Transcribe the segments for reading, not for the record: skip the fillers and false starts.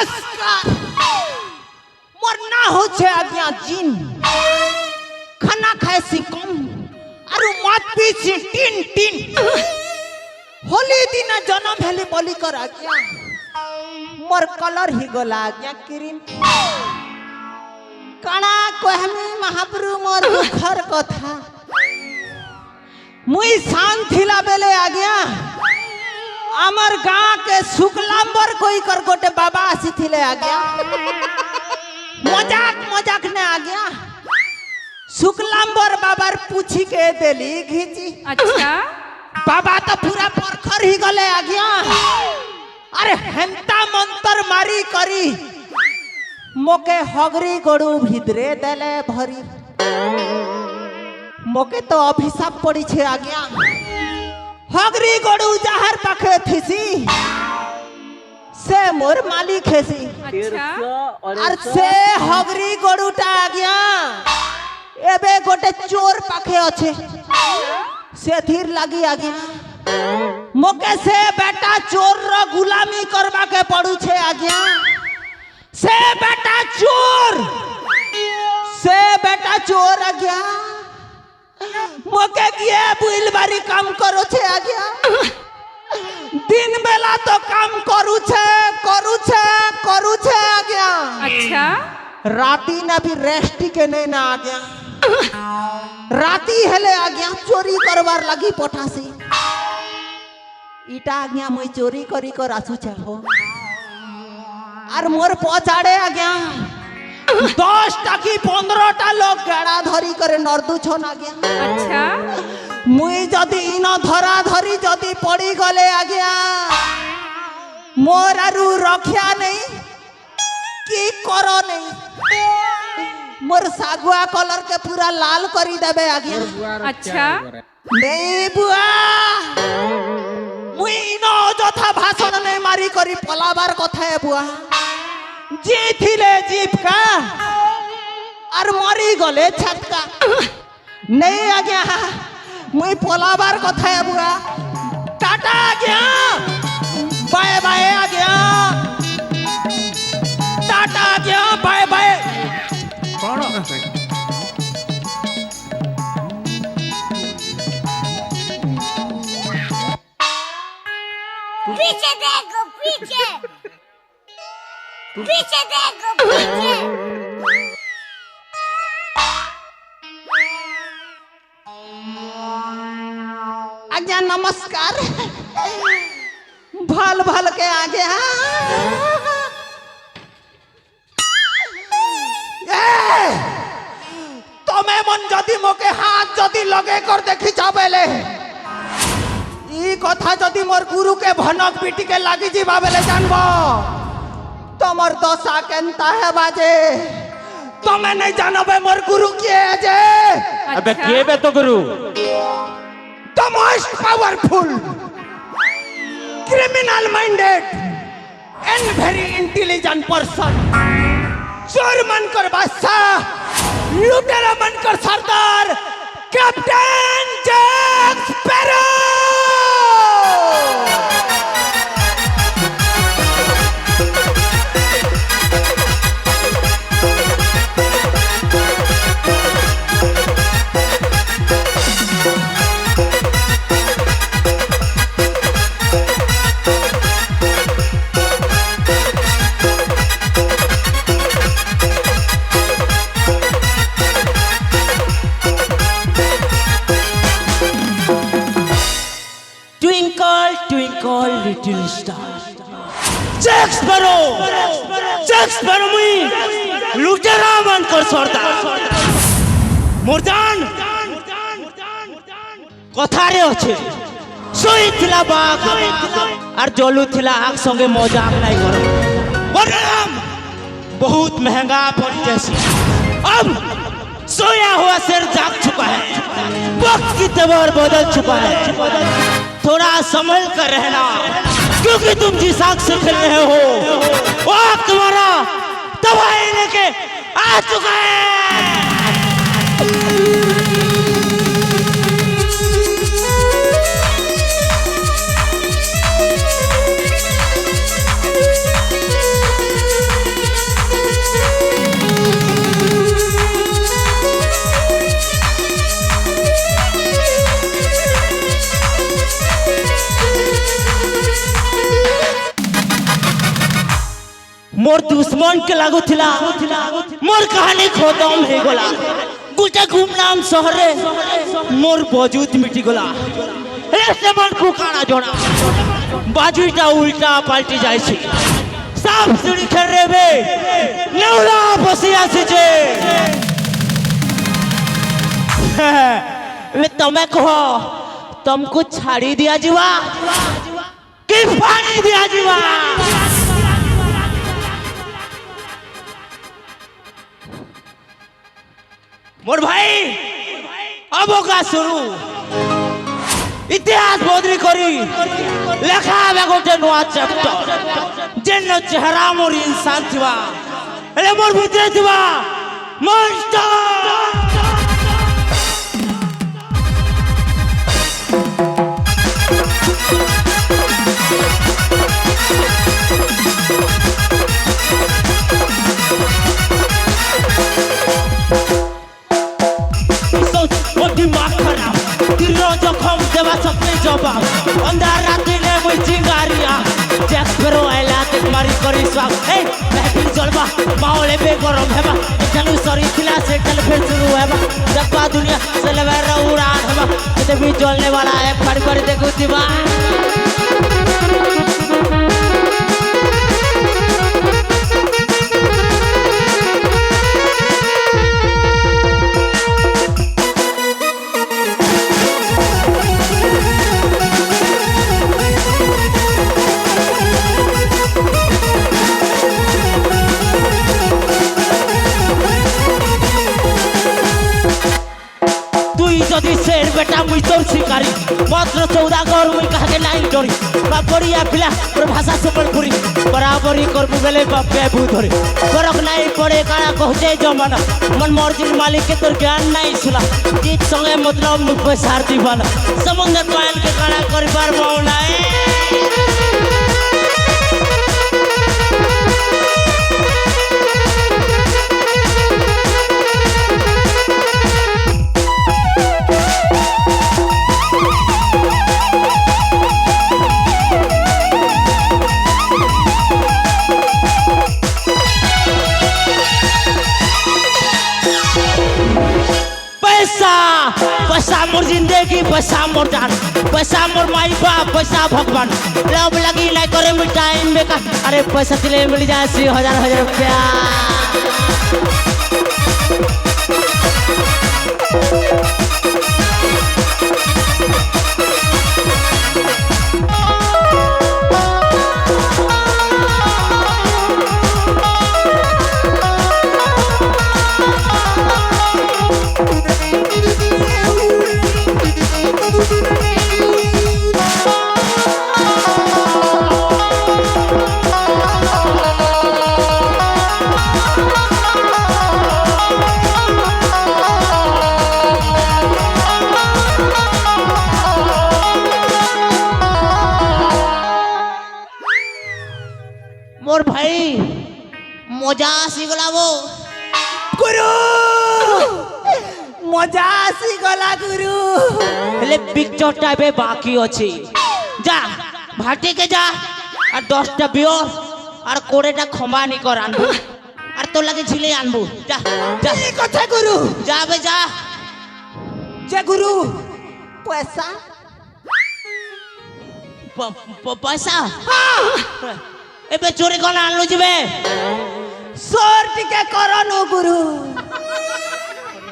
नमस्कार मोर ना हो छे आज्ञा जिन खाना खाए सी कम आरु मत पी सी टिन टिन होली दिन जन्म हेली बोली कर आज्ञा मोर कलर ही गला आज्ञा क्रीम काना कहमी महाप्रभु मोर दुखर कथा मुई शांत थिला बेले आज्ञा आमर गाँ के शुक्लांबर कोई कर गोटे बाबा आसी थिले आज्ञा मजाक मजाक ने आज्ञा शुक्लांबर बाबार पूछी के देली घिची अच्छा बाबा तो पूरा परखर ही गले आज्ञा अरे हेंता मंतर मारी करी मोके हगरी गड़ू भिदरे देले भरी मोके तो अभिशाप पड़ी छे आज्ञा हगरी गड़ू जहर पाखे थीसी से मोर मालिक हेसी अच्छा और से हगरी गड़ूटा आज्ञा एबे गोटे चोर पाखे अच्छे से थीर लगी आज्ञा मोके से बेटा चोर रो गुलामी करवा के पड़ू छे आज्ञा से बेटा चोर आज्ञा मोके किए बुइल बारी काम करो छे आज्ञा दिन बेला तो काम करू छे आज्ञा अच्छा राती ना भी रेस्ट के नहीं ना आज्ञा राती हेले आज्ञा चोरी करवार लगी पठासी इटा आज्ञा मुई चोरी करी कर आसु छे हो और मोर पचाड़े आज्ञा 10 टाकी 15टा लोग गाड़ा धरी करे नर्दू छन आज्ञा अच्छा मुई जदि इन धरा धरी जदि पड़ी गले आज्ञा मोर आरु रक्षा नहीं की करो नहीं मोर सागुआ कलर के पूरा लाल करी देबे आज्ञा अच्छा नहीं बुआ मुई नो जथा भाषण नहीं मारी करी पलाबार कथा है बुआ जी थिले जीप का और मरी गले छटका नहीं आज्ञा मुई पलाबार कथा है बुआ टाटा आज्ञा बाय बाय आज्ञा टाटा आज्ञा बाय बाय कौन पीछे देखो पीछे पीछे देखो पीछे आज्ञा नमस्कार भल भल के आगे तमे मन जदि मोके हाथ जदि लगे कर देखी जाबेले ई कथा जदि मोर गुरु के भनक बीटी के लागी जीवा बेले जानबो तमर दशा केनता है बाजे तमे नहीं जानबे मोर गुरु के जे अबे के बे तो गुरु the most powerful, criminal minded and very intelligent person. चोर मनकर बादशाह, लुटेरा मनकर सरदार, captain Jack Sparrow. Little star. Jack Sparrow मुई लुटेरा मनकर सरदार मुरजान कथारे अच्छे सोई थिला बाग और जलू थिला आग संगे मजाक नहीं करो बलराम बहुत महंगा पड़ जैसी अब सोया हुआ शेर जाग चुका है वक्त की तबर बदल चुका है थोड़ा संभल कर रहना क्योंकि तुम जिस आग से खेल रहे हो वो आग तुम्हारा तबाही लेके आ चुका है मन के लागुला मोर कहानी खत्म हो गला गोटे गुमनाम सहरे मोर बजूत मिटी गला से मन को काना जोड़ा बाजुटा उल्टा पाल्टी जाए साफ सीढ़ी खेल रे नेउला बसी आसीजे तमें कह तुमको छाड़ी दिया जीवा कि पानी दिया जीवा मोर भाई अब होगा शुरू इतिहास बदली करी लेखा है गोटे नुआ चैप्टर जेन चेहरा मोर इंसान थिबा एले मोर भितरे थिबा मॉन्स्टर जवाब अंधार राती ने मुझ चिंगारिया जैक पेरो आइला तक मारी करी स्वाग ए महफिल चलबा माहौल बे गरम हेबा चलू सरी थिला से चल फिर शुरू हेबा जब्बा दुनिया से लवेरा उड़ान हेबा ते भी जलने वाला है फड़ फड़ देखो दिवा शेर बेटा मुई तोर शिकारी मात्र 14 घर मुई कहा के नहीं डरी बापड़िया पिला और भाषा संबलपुरी बराबरी करबु बेले बापे भू धरे फरक नहीं पड़े काना कहते जमाना मन मर्जी मालिक के तोर ज्ञान नहीं सुला जीत संगे मतलब मुख पैसा दीवाना समुद्र पान के काना करबार मौना पैसा मोर जिंदगी पैसा मोर जान पैसा मोर माई बाप पैसा भगवान लब लगी नहीं करे में टाइम बेकार अरे पैसा दिले मिल जाए 1000 रुपया मोर भाई मजा आसी गला वो गुरु मजा आसी गला गुरु हेले पिक्चर टाइप बाकी अछि जा भाटी के जा और 10टा बियर और 20टा खंबा नि कर आनबू और तो लगे झिले आनबू जा जा ई कथा गुरु जा बे जा जे गुरु पैसा पैसा हां एबे चोरी कोन आनलु जबे सोर टिके करनु गुरु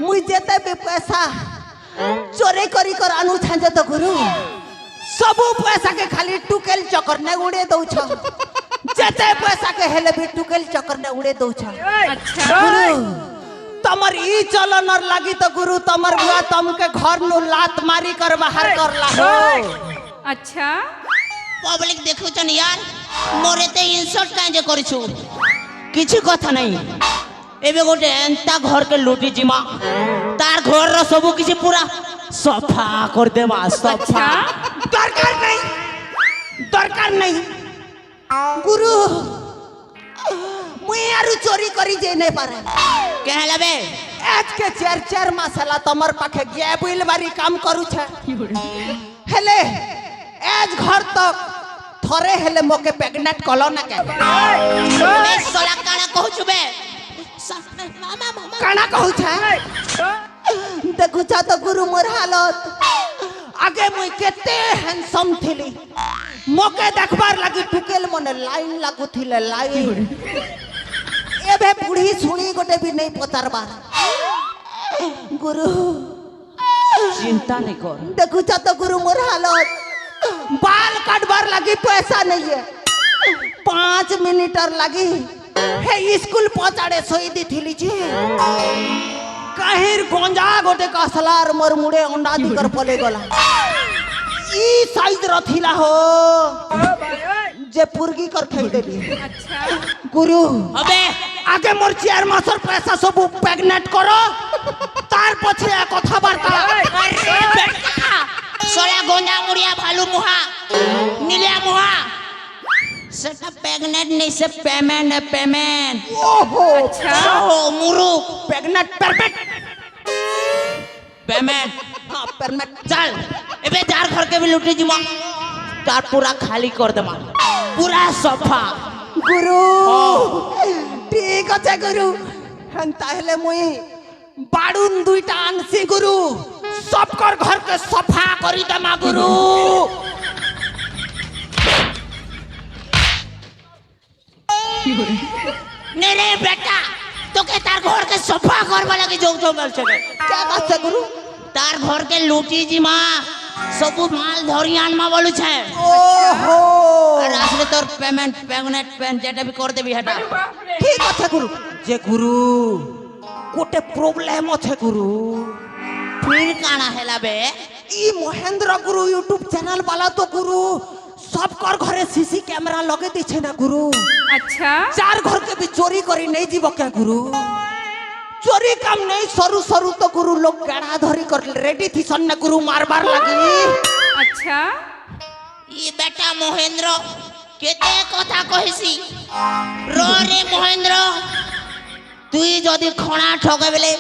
मुई जेते बे पैसा चोरी करी कर आनु छांजे तो गुरु सब पैसा के खाली टुकेल चक्कर ने उड़े दउ छ जेते पैसा के हेले भी टुकेल चक्कर ने उड़े दउ छ अच्छा गुरु तमर ई चलनर लागी तो गुरु तमर बुआ तुमके घर नु लात मारी कर बाहर करला हो अच्छा पब्लिक देखु छन यार मोरे ते इंसल्ट काहे जे करिछु किछि कथा नहीं एबे गोटे एंता घर के लूटी जिमा तार घर रो सब किछि पूरा सफा कर देमा सफा दरकार नहीं गुरु मुई आरु चोरी करी जे नहीं पारे कहला बे आज के 4 मसाला तमर पाखे गे बिल बारी काम करू छ हेले आज घर तक थरे हेले मोके प्रेग्नेंट कलो ना के बे सोला काना कहू बे मामा मामा काना कहू छे देखु छा तो गुरु मोर हालत आगे मुई केते हैंडसम थिली मोके देखबार लगी टुकेल मने लाइन लागू थिले लाइन एबे बुढ़ी सुनी गोटे भी नहीं पतारबार गुरु चिंता नहीं कर देखु छा तो गुरु मोर हालत बाल काटबार लगी पैसा नहीं है 5 मिनट लगी हे स्कूल पहुंचाड़े सोई दी थी लीजिए कहिर गोंजा गोटे कसलार मोर मुड़े अंडा दिकर पले गला ई साइज रथिला हो जे पुरगी कर खेल देली गुरु अबे आगे मोर चेयर मास्टर पैसा सब प्रेग्नेंट करो तार पछे कथा वार्ता सोला गोंजा मुड़िया भालू मुहा नीलिया मुहा सेटा प्रेग्नेंट नहीं से पेमेंट है पेमेंट ओहो ओहो मुरुक प्रेग्नेंट परफेक्ट पेमेंट हां परफेक्ट चल एबे जार घर के भी लुटी जिमा तार पूरा खाली कर देमा पूरा सफा गुरु ठीक আছে गुरु हंता हेले मुई बाडुन दुईटा आनसी गुरु सबकर घर के सफा करी देमा गुरु नहीं रे बेटा तो के तार घर के सफा करबा लगे जोग जंगल छे क्या बात है गुरु तार घर के लूटी जिमा सब माल धरियान मा बोलू छे ओहो और असले तोर पेमेंट पेगनेट पेन जेटा भी कर देबी हटा ठीक আছে गुरु जे गुरु कोटे प्रॉब्लम আছে गुरु फिर काना हेला बे ई महेंद्र गुरु यूट्यूब चैनल वाला तो गुरु सबकर घरे सीसी कैमरा लगे दी छे ना गुरु अच्छा चार घर के भी चोरी करी नहीं जीव क्या गुरु चोरी काम नहीं सरू सरू तो गुरु लोग गड़ा धरी कर रेडी थी सन गुरु मारबार लगी अच्छा ये बेटा महेंद्र केते कथा कहिसी रो रे महेंद्र तुई जदी खणा ठगे बेले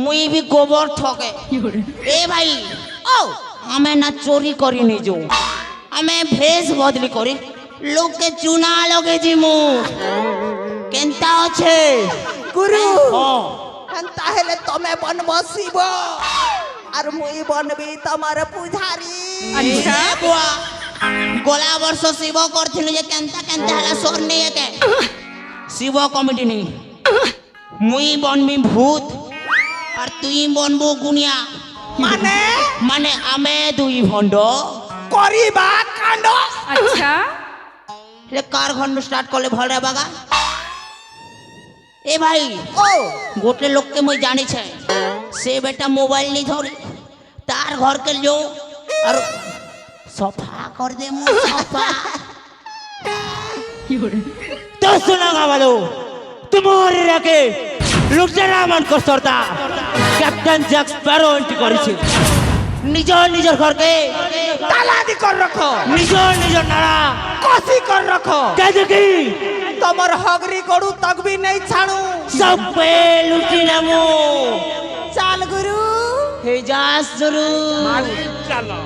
मुई भी गोबर ठगे ए भाई ओ हमें ना चोरी करी नहीं जो हमें भेष बदली करी लोग के चुना लगे जिमु केनता আছে गुरु हां हंता हेले तमे बन बसिब और मुई बनबी तमारे पुजारी अच्छा बुआ गोला वर्ष शिव करथिलु जे केनता केनता हला सोर नहीं के शिव कमिटी नहीं मुई बनबी भूत और तुई बनबो गुनिया माने माने आमे दुई भंडो करिबा कांड अच्छा ले कार खंड स्टार्ट करले भल रे बागा ए भाई ओ गोटे लोग के मुई जानी छे से बेटा मोबाइल नहीं धरी तार घर के लो और सफा कर दे मु सफा तो सुनागा वालो तुम्हारे रखे लुटेरा मन को सरदा कैप्टन जैक स्पैरो एंट्री करिছে निजर निजर घर के ताला दी कर रखो निजर निजर नारा कसी कर रखो कह देखी तमर हगरी गड़ू तक भी नहीं छाणू सब पे लुटी नमो चाल गुरु हे जास जरूर चलो